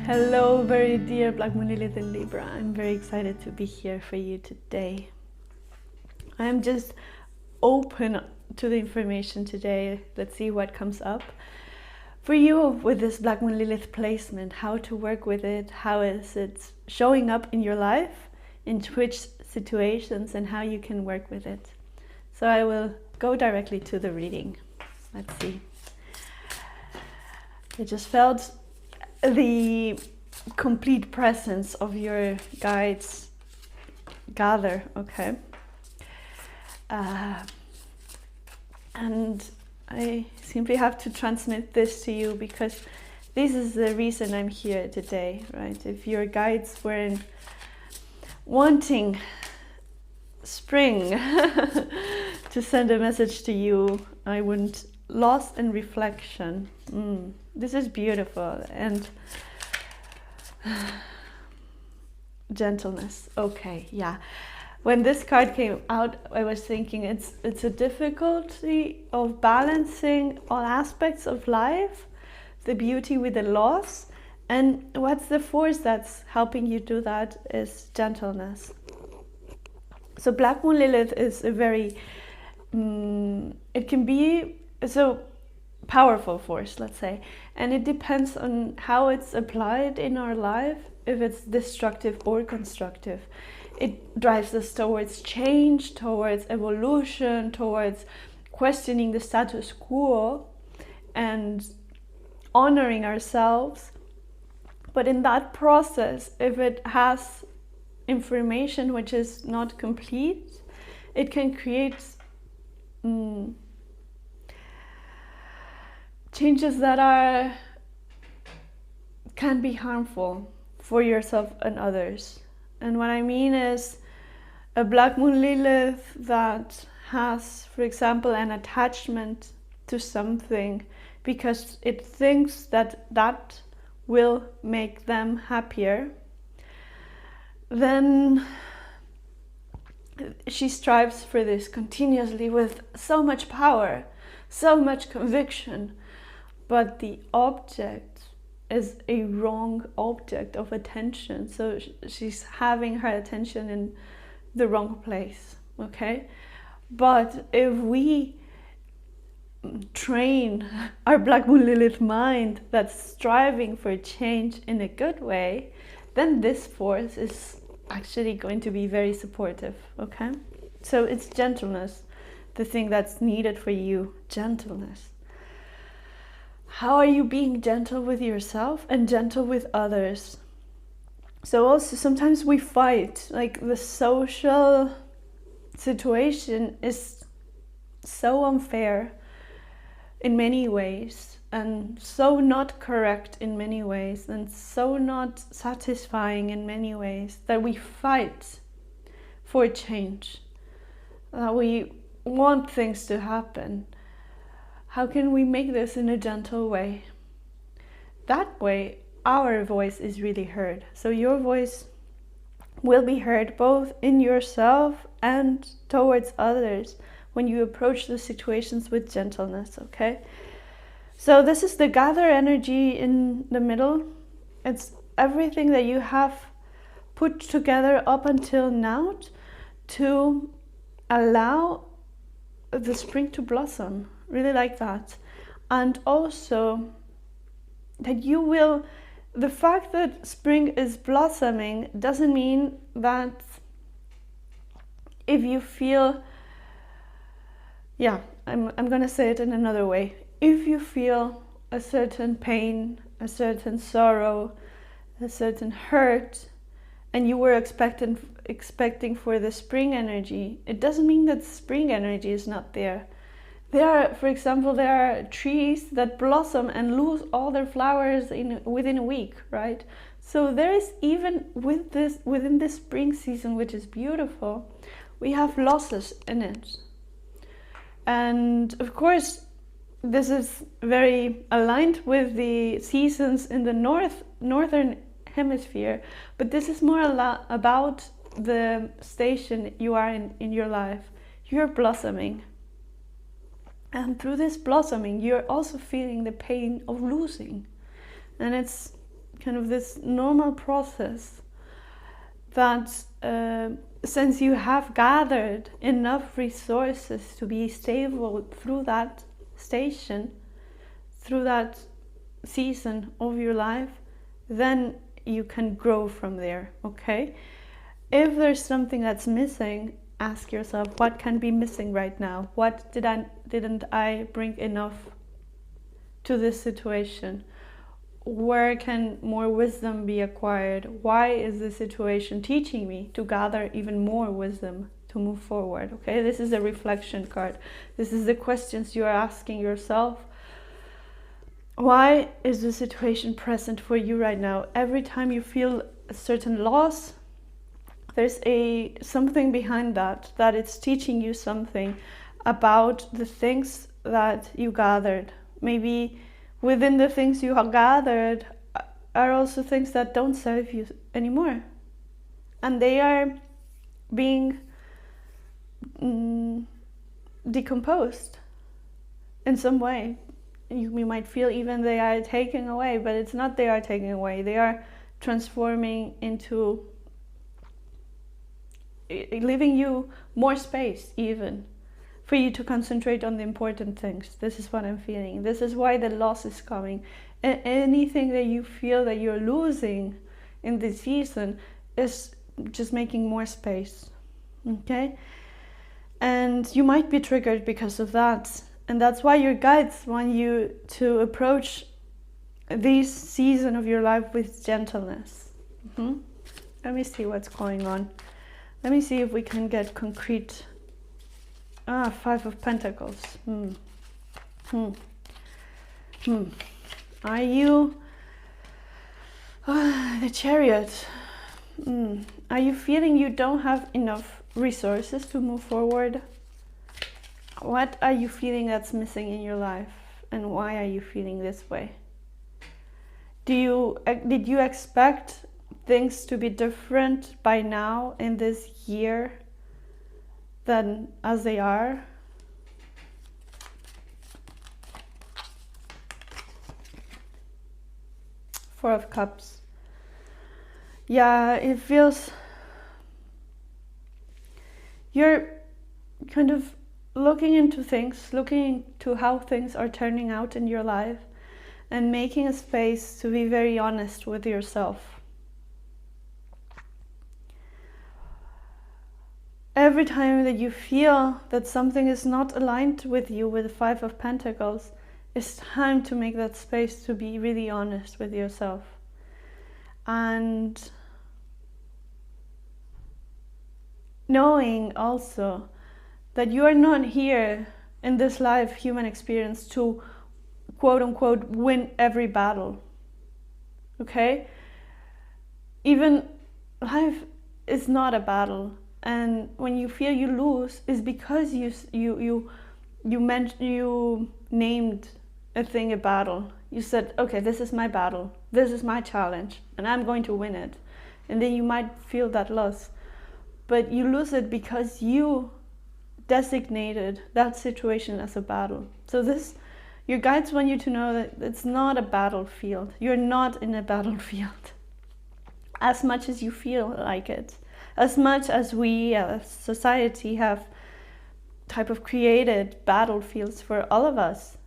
Hello, very dear Black Moon Lilith in Libra. I'm very excited to be here for you today. I'm just open to the information today. Let's see what comes up for you with this Black Moon Lilith placement, how to work with it, how is it showing up in your life, in which situations, and how you can work with it. So I will go directly to the reading. Let's see. I just felt the complete presence of your guides gather, okay? And I simply have to transmit this to you because this is the reason I'm here today, right? If your guides weren't wanting spring to send a message to you, I wouldn't. Lost in reflection. This is beautiful. And gentleness. Okay, yeah. When this card came out, I was thinking it's a difficulty of balancing all aspects of life, the beauty with the loss. And what's the force that's helping you do that is gentleness. So Black Moon Lilith is a very, it can be so powerful force, let's say, and it depends on how it's applied in our life, if it's destructive or constructive. It drives us towards change, towards evolution, towards questioning the status quo and honoring ourselves. But in that process, if it has information which is not complete, it can create changes that can be harmful for yourself and others. And what I mean is a Black Moon Lilith that has, for example, an attachment to something because it thinks that that will make them happier, then she strives for this continuously with so much power, so much conviction. But the object is a wrong object of attention. So she's having her attention in the wrong place, okay? But if we train our Black Moon Lilith mind that's striving for change in a good way, then this force is actually going to be very supportive, okay? So it's gentleness, the thing that's needed for you, gentleness. How are you being gentle with yourself and gentle with others? So also sometimes we fight, like the social situation is so unfair in many ways and so not correct in many ways and so not satisfying in many ways that we fight for change, that we want things to happen. How can we make this in a gentle way? That way, our voice is really heard. So your voice will be heard both in yourself and towards others when you approach the situations with gentleness, okay? So this is the gather energy in the middle. It's everything that you have put together up until now to allow the spring to blossom. Really like that. And also that you will, the fact that spring is blossoming doesn't mean that if you feel, I'm gonna say it in another way. If you feel a certain pain, a certain sorrow, a certain hurt, and you were expecting for the spring energy, it doesn't mean that spring energy is not there. For example, there are trees that blossom and lose all their flowers within a week, right? So there is, even within this spring season, which is beautiful, we have losses in it. And of course, this is very aligned with the seasons in the northern hemisphere, but this is more about the station you are in your life. You're blossoming. And through this blossoming, you're also feeling the pain of losing. And it's kind of this normal process that since you have gathered enough resources to be stable through that station, through that season of your life, then you can grow from there, okay? If there's something that's missing, ask yourself, what can be missing right now? What didn't I bring enough to this situation? Where can more wisdom be acquired? Why is this situation teaching me to gather even more wisdom to move forward? Okay, this is a reflection card. This is the questions you are asking yourself. Why is the situation present for you right now? Every time you feel a certain loss, there's something behind that it's teaching you something about the things that you gathered. Maybe within the things you have gathered are also things that don't serve you anymore. And they are being decomposed in some way. You might feel even they are taken away, but it's not they are taken away. They are transforming into leaving you more space even for you to concentrate on the important things. This is what I'm feeling. This is why the loss is coming. Anything that you feel that you're losing in this season is just making more space, okay? And you might be triggered because of that. And that's why your guides want you to approach this season of your life with gentleness. Let me see what's going on. Let me see if we can get concrete. Five of Pentacles. Are you... the Chariot. Are you feeling you don't have enough resources to move forward? What are you feeling that's missing in your life? And why are you feeling this way? Did you expect things to be different by now in this year than as they are? Four of Cups. Yeah, it feels you're kind of looking into things, looking into how things are turning out in your life, and making a space to be very honest with yourself. Every time that you feel that something is not aligned with you with the Five of Pentacles, it's time to make that space to be really honest with yourself. And knowing also that you are not here in this life human experience to quote unquote win every battle, okay? Even life is not a battle, and when you feel you lose is because you named a thing a battle. You said, okay, this is my battle, this is my challenge, and I'm going to win it. And then you might feel that loss, but you lose it because you designated that situation as a battle. So your guides want you to know that it's not a battlefield. You're not in a battlefield. As much as you feel like it, as much as we as society have type of created battlefields for all of us.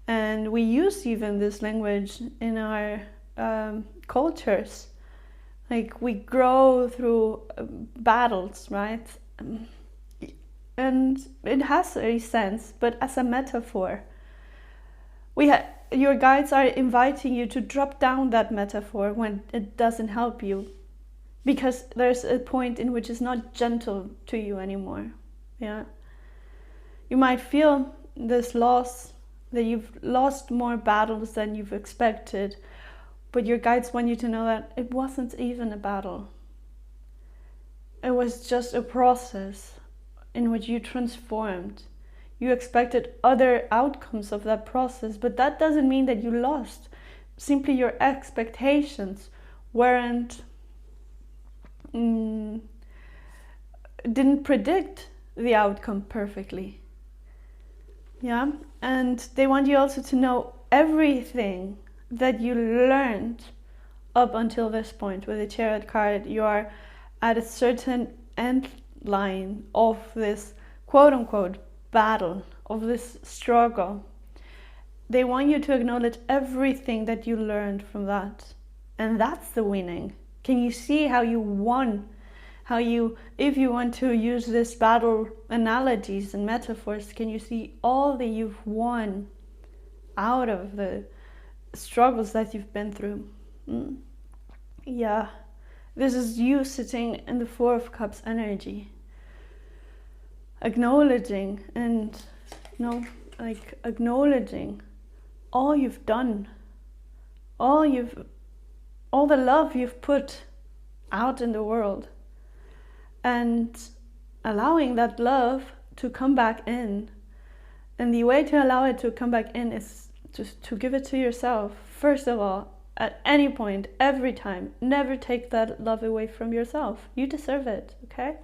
And we use even this language in our cultures. Like we grow through battles, right? And it has a sense, but as a metaphor. Your guides are inviting you to drop down that metaphor when it doesn't help you, because there's a point in which it's not gentle to you anymore. Yeah, you might feel this loss, that you've lost more battles than you've expected, but your guides want you to know that it wasn't even a battle. It was just a process in which you transformed. You expected other outcomes of that process, but that doesn't mean that you lost. Simply your expectations weren't, didn't predict the outcome perfectly. Yeah, and they want you also to know everything that you learned up until this point. With the Chariot card, you are at a certain end line of this quote-unquote battle, of this struggle. They want you to acknowledge everything that you learned from that. And that's the winning. Can you see how you won? How you, if you want to use this battle analogies and metaphors, can you see all that you've won out of the struggles that you've been through? Yeah, this is you sitting in the Four of Cups energy, acknowledging and, acknowledging all you've done, all the love you've put out in the world, and allowing that love to come back in. And the way to allow it to come back in is just to give it to yourself. First of all, at any point, every time, never take that love away from yourself. You deserve it, okay?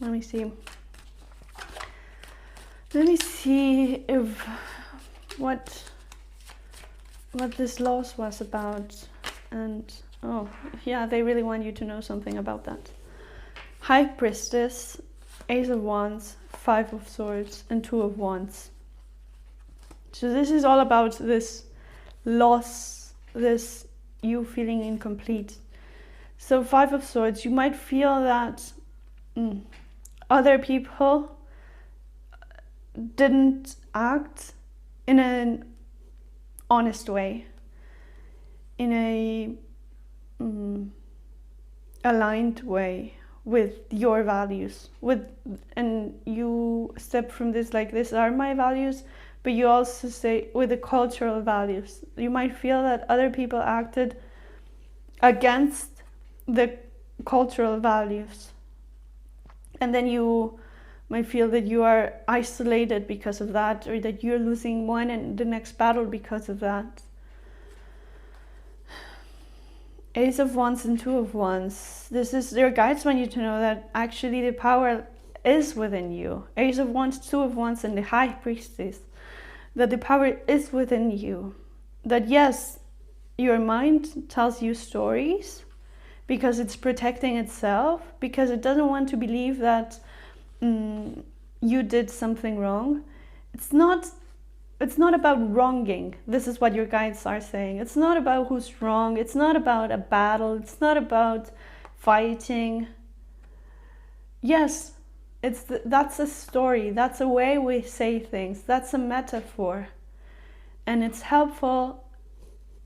Let me see. Let me see if what this loss was about. And oh yeah, they really want you to know something about that. High Priestess, Ace of Wands, Five of Swords, and Two of Wands. So this is all about this loss, this you feeling incomplete. So Five of Swords, you might feel that other people didn't act in an honest way, in a aligned way with your values, and you step from this like, these are my values, but you also say with the cultural values. You might feel that other people acted against the cultural values, and then you might feel that you are isolated because of that, or that you're losing one and the next battle because of that. Ace of Wands and Two of Wands. This is your guides want you to know that actually the power is within you. Ace of Wands, Two of Wands, and the High Priestess. That the power is within you. That yes, your mind tells you stories because it's protecting itself, because it doesn't want to believe that you did something wrong. It's not about wronging. This is what your guides are saying. It's not about who's wrong. It's not about a battle. It's not about fighting. Yes, that's a story. That's a way we say things. That's a metaphor. And it's helpful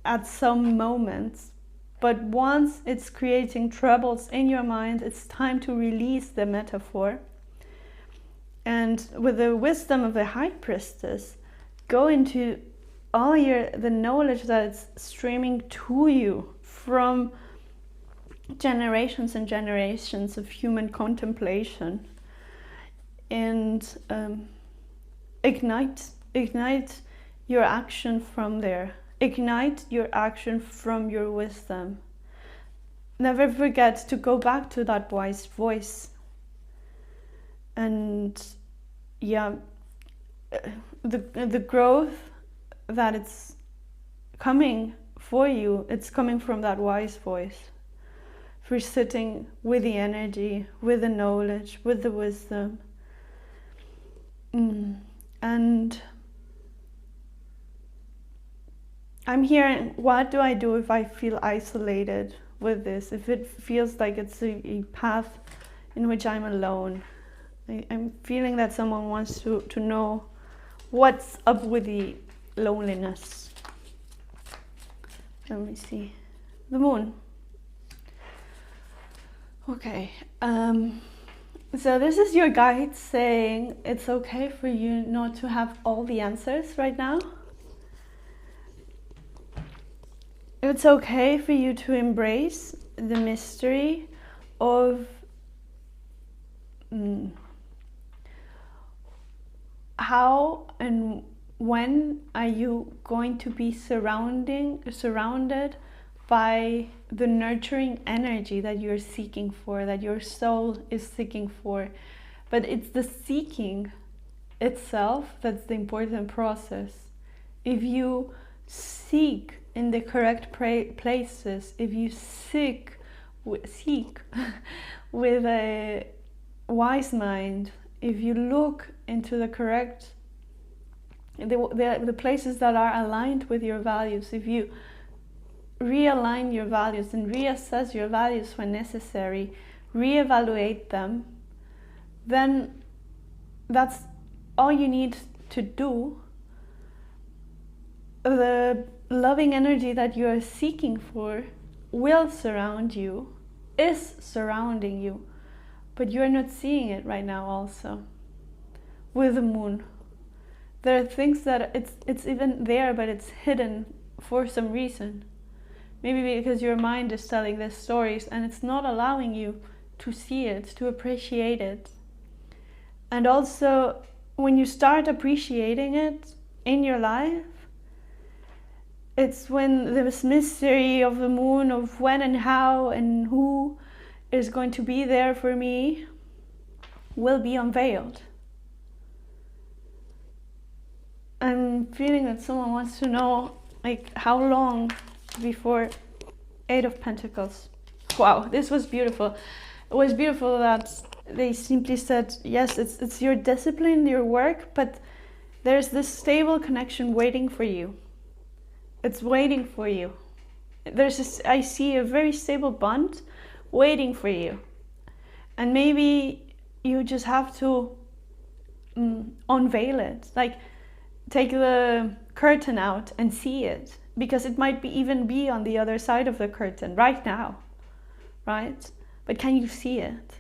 at some moments. But once it's creating troubles in your mind, it's time to release the metaphor. And with the wisdom of the High Priestess, go into all the knowledge that is streaming to you from generations and generations of human contemplation, and ignite your action from there. Ignite your action from your wisdom. Never forget to go back to that wise voice. And yeah, the growth that it's coming for you, it's coming from that wise voice. For sitting with the energy, with the knowledge, with the wisdom. And I'm hearing, what do I do if I feel isolated with this? If it feels like it's a path in which I'm alone. I'm feeling that someone wants to know what's up with the loneliness. Let me see. The Moon. Okay. So this is your guide saying it's okay for you not to have all the answers right now. It's okay for you to embrace the mystery of how and when are you going to be surrounded by the nurturing energy that you're seeking for, that your soul is seeking for. But it's the seeking itself that's the important process. if you seek in the correct places, if you seek with a wise mind, if you look into the correct, the places that are aligned with your values, if you realign your values and reassess your values when necessary, reevaluate them, then that's all you need to do. The loving energy that you are seeking for will surround you, is surrounding you, but you're not seeing it right now. Also with the moon, there are things that it's even there, but it's hidden for some reason. Maybe because your mind is telling these stories and it's not allowing you to see it, to appreciate it. And also, when you start appreciating it in your life, it's when this mystery of the moon, of when and how and who is going to be there for me, will be unveiled. I'm feeling that someone wants to know, like, how long before 8 of Pentacles. Wow, this was beautiful. It was beautiful that they simply said, yes, it's your discipline, your work, but there's this stable connection waiting for you. It's waiting for you. There's this, I see a very stable bond waiting for you. And maybe you just have to unveil it. Like, take the curtain out and see it. Because it might even be on the other side of the curtain right now, right? But can you see it?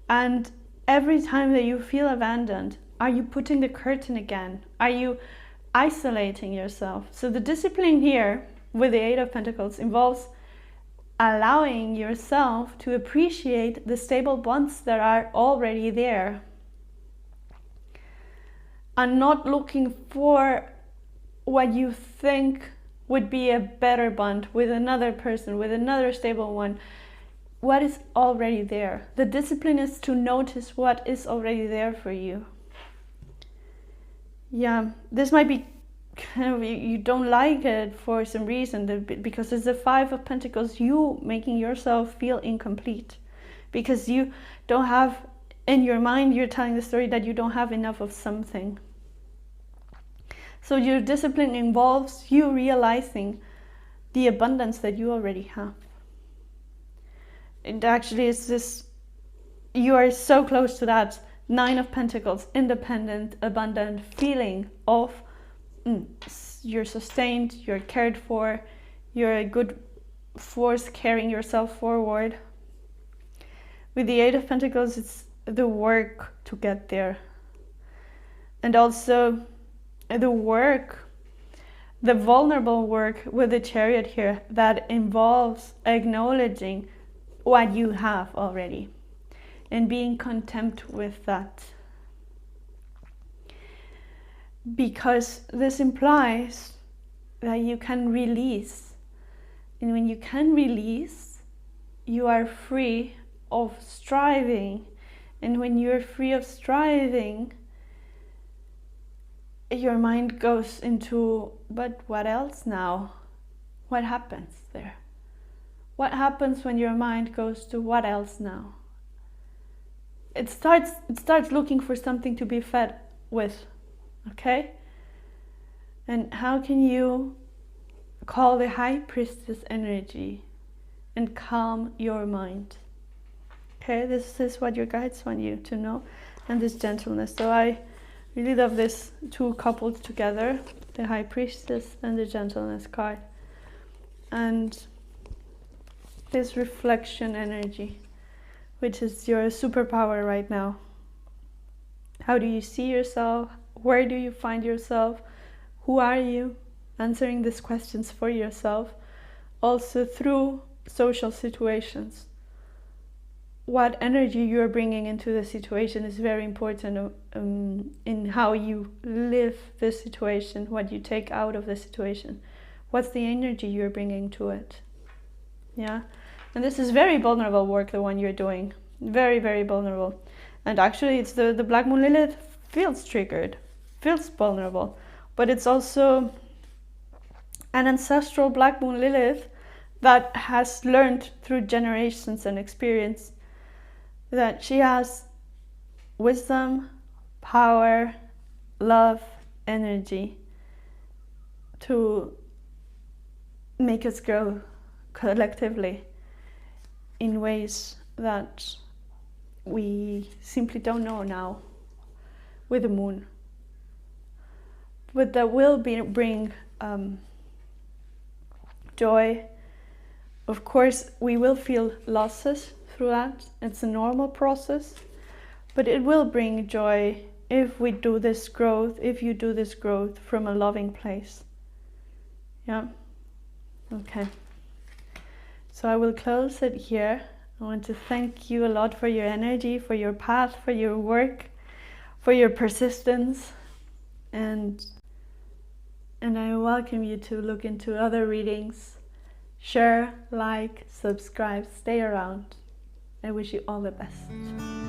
And every time that you feel abandoned, are you putting the curtain again? Are you isolating yourself? So the discipline here with the 8 of Pentacles involves allowing yourself to appreciate the stable bonds that are already there, and not looking for what you think would be a better bond with another person, with another stable one. What is already there? The discipline is to notice what is already there for you. Yeah, this might be kind of, you don't like it for some reason, because it's the 5 of Pentacles, you making yourself feel incomplete. Because you don't have, in your mind, you're telling the story that you don't have enough of something. So your discipline involves you realizing the abundance that you already have. It actually is this, you are so close to that 9 of Pentacles, independent, abundant feeling of you're sustained, you're cared for, you're a good force carrying yourself forward. With the 8 of Pentacles, it's the work to get there. And also the work, the vulnerable work with the Chariot here, that involves acknowledging what you have already and being content with that. Because this implies that you can release. And when you can release, you are free of striving. And when you're free of striving, your mind goes into, but what else now? What happens there? What happens when your mind goes to what else now? It starts looking for something to be fed with, okay? And how can you call the High Priestess energy and calm your mind? Okay, this is what your guides want you to know, and this gentleness. So I really love this two coupled together, the High Priestess and the Gentleness card. And this reflection energy, which is your superpower right now. How do you see yourself? Where do you find yourself? Who are you? Answering these questions for yourself. Also through social situations. What energy you're bringing into the situation is very important in how you live the situation, what you take out of the situation. What's the energy you're bringing to it? Yeah, and this is very vulnerable work, the one you're doing. Very, very vulnerable. And actually, it's the Black Moon Lilith feels triggered, feels vulnerable. but it's also an ancestral Black Moon Lilith that has learned through generations and experience that she has wisdom, power, love, energy to make us grow collectively in ways that we simply don't know now with the moon. But that will bring joy. Of course, we will feel losses through that. It's a normal process, but it will bring joy if we do this growth, if you do this growth from a loving place. Yeah. Okay. So I will close it here. I want to thank you a lot for your energy, for your path, for your work, for your persistence, and I welcome you to look into other readings. Share, like, subscribe, stay around. I wish you all the best.